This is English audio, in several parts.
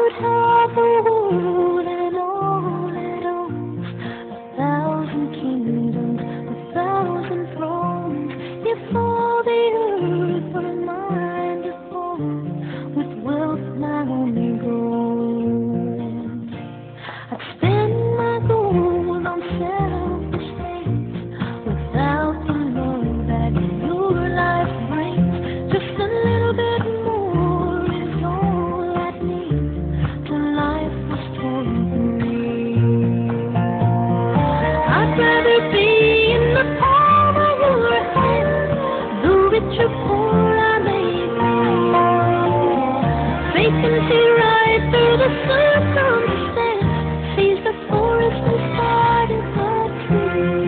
could have the world and all it owns, 1,000 kingdoms, 1,000 thrones, if all the earth were mine to own, with wealth my only gold. I'd spend my gold on selfish things without the love that your life brings. Just a little bit more is all I need till life was torn from me. I'd rather be in the palm of your hand, though rich or poor I may be. Faith can see right through the circumstance, sees the forest inside of the tree.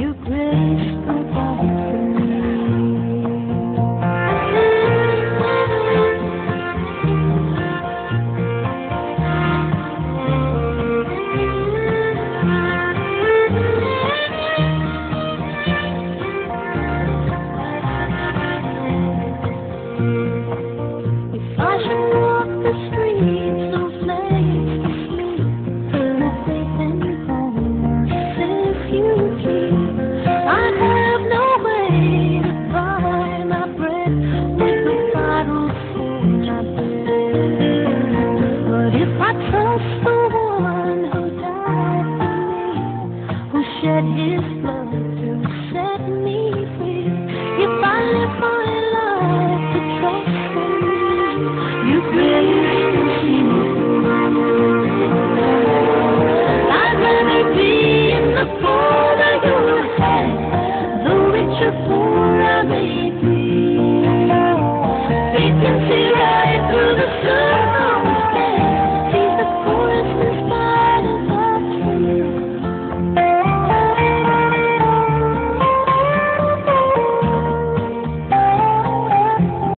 Your grace provides for me. If I should walk the streets of flames to sleep, full of faith and promises you keep, I'd have no way to buy my bread with the bottles for my bed. But if I trust the one who died for me, who shed his blood to set me free, if I live my life to trust in you, grace will see me through. I'd rather be in the palm of your hand, though rich or poor I may be. Faith can see right through the circumstance,